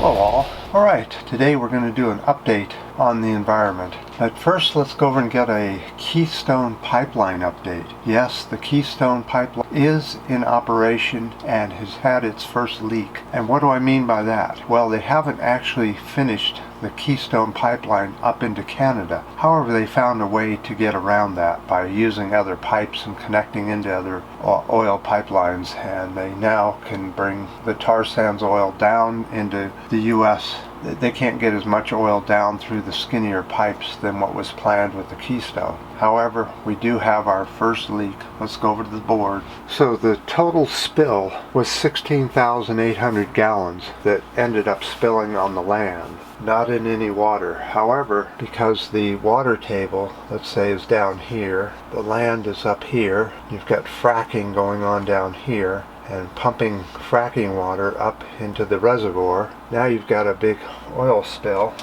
Hello all. Alright, today we're going to do an update on the environment. But first let's go over and get a Keystone pipeline update. Yes, the Keystone pipeline is in operation and has had its first leak. And what do I mean by that? Well, they haven't actually finished the Keystone pipeline up into Canada. However, they found a way to get around that by using other pipes and connecting into other oil pipelines, and they now can bring the tar sands oil down into the U.S. They can't get as much oil down through the skinnier pipes than what was planned with the Keystone. However, we do have our first leak. Let's go over to the board. So the total spill was 16,800 gallons that ended up spilling on the land, not in any water. However, because the water table, let's say, is down here, the land is up here, you've got fracking going on down here, and pumping fracking water up into the reservoir. Now you've got a big oil spill.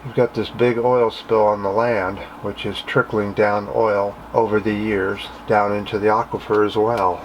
You've got this big oil spill on the land, which is trickling down oil over the years down into the aquifer as well.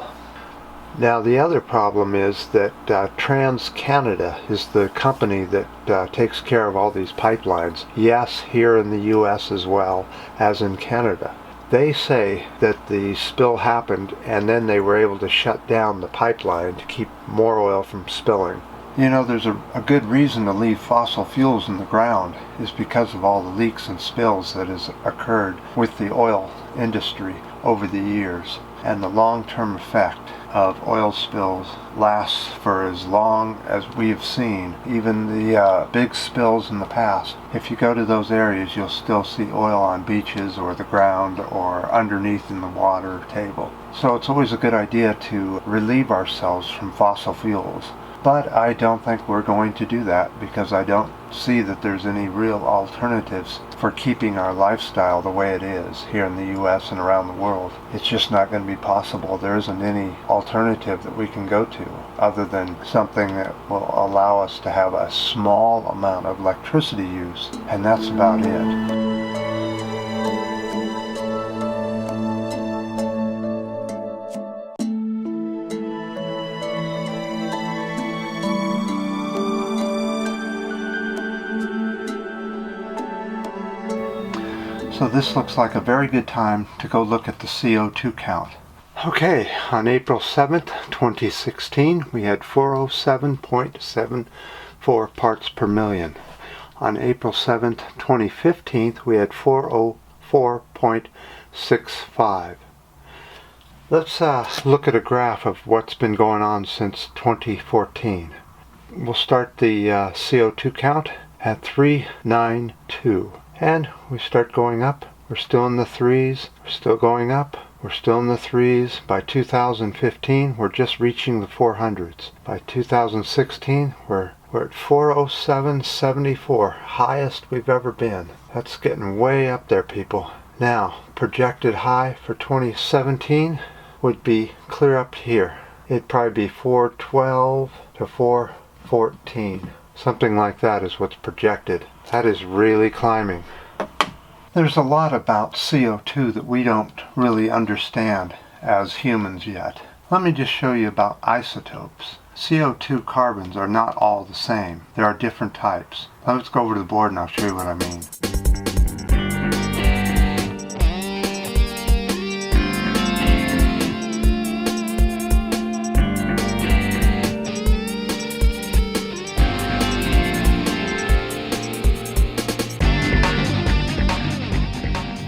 Now the other problem is that TransCanada is the company that takes care of all these pipelines. Yes, here in the U.S. as well as in Canada. They say that the spill happened and then they were able to shut down the pipeline to keep more oil from spilling. You know, there's a good reason to leave fossil fuels in the ground is because of all the leaks and spills that has occurred with the oil industry over the years. And the long-term effect of oil spills lasts for as long as we've seen. Even the big spills in the past, if you go to those areas, you'll still see oil on beaches or the ground or underneath in the water table. So it's always a good idea to relieve ourselves from fossil fuels. But I don't think we're going to do that because I don't see that there's any real alternatives for keeping our lifestyle the way it is here in the U.S. and around the world. It's just not going to be possible. There isn't any alternative that we can go to other than something that will allow us to have a small amount of electricity use, and that's about it. So this looks like a very good time to go look at the CO2 count. Okay, on April 7th, 2016, we had 407.74 parts per million. On April 7th, 2015, we had 404.65. Let's look at a graph of what's been going on since 2014. We'll start the CO2 count at 392. And we start going up. We're still in the threes. We're still going up. We're still in the threes. By 2015, we're just reaching the 400s. By 2016, we're at 407.74, highest we've ever been. That's getting way up there, people. Now, projected high for 2017 would be clear up here. It'd probably be 412 to 414. Something like that is what's projected. That is really climbing. There's a lot about CO2 that we don't really understand as humans yet. Let me just show you about isotopes. CO2 carbons are not all the same. There are different types. Let's go over to the board and I'll show you what I mean.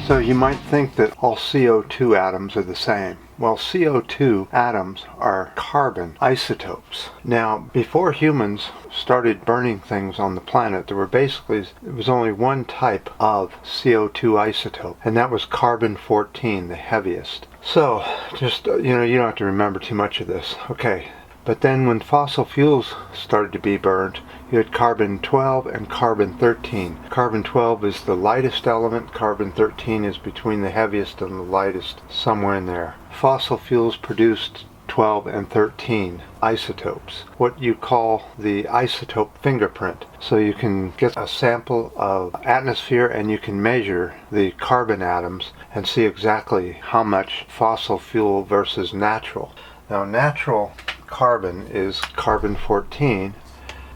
So you might think that all CO2 atoms are the same. Well, CO2 atoms are carbon isotopes. Now, before humans started burning things on the planet, there was only one type of CO2 isotope, and that was carbon-14, the heaviest. So, just, you don't have to remember too much of this. Okay. But then when fossil fuels started to be burned, you had carbon-12 and carbon-13. Carbon-12 is the lightest element, carbon-13 is between the heaviest and the lightest, somewhere in there. Fossil fuels produced 12 and 13 isotopes, what you call the isotope fingerprint. So you can get a sample of atmosphere and you can measure the carbon atoms and see exactly how much fossil fuel versus natural. Now natural carbon is carbon-14.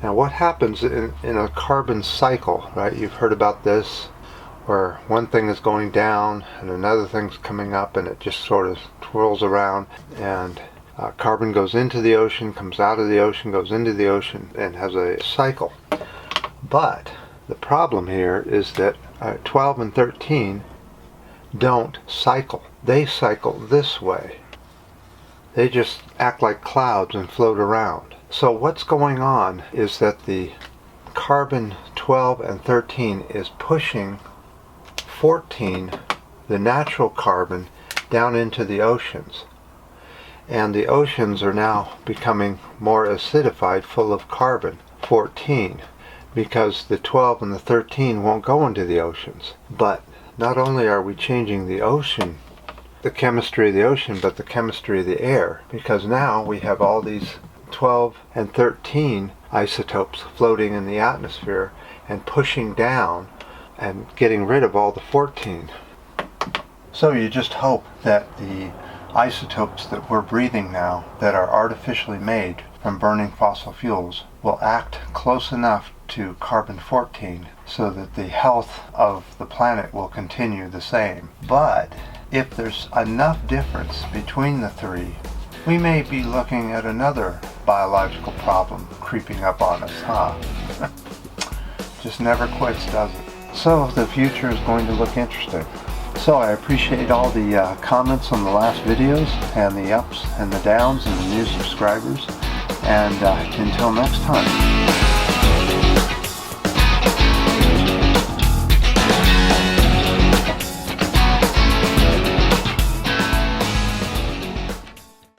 Now what happens in a carbon cycle, right? You've heard about this, where one thing is going down and another thing's coming up, and it just sort of twirls around, and carbon goes into the ocean, comes out of the ocean, goes into the ocean, and has a cycle. But the problem here is that 12 and 13 don't cycle. They cycle this way. They just act like clouds and float around. So what's going on is that the carbon 12 and 13 is pushing 14, the natural carbon, down into the oceans. And the oceans are now becoming more acidified, full of carbon 14, because the 12 and the 13 won't go into the oceans. But not only are we changing the ocean, the chemistry of the ocean, but the chemistry of the air, because now we have all these 12 and 13 isotopes floating in the atmosphere and pushing down and getting rid of all the 14. So you just hope that the isotopes that we're breathing now, that are artificially made from burning fossil fuels, will act close enough to carbon-14 so that the health of the planet will continue the same. But if there's enough difference between the three, we may be looking at another biological problem creeping up on us, huh? Just never quits, does it? So the future is going to look interesting. So I appreciate all the comments on the last videos, and the ups and the downs, and the new subscribers. And until next time.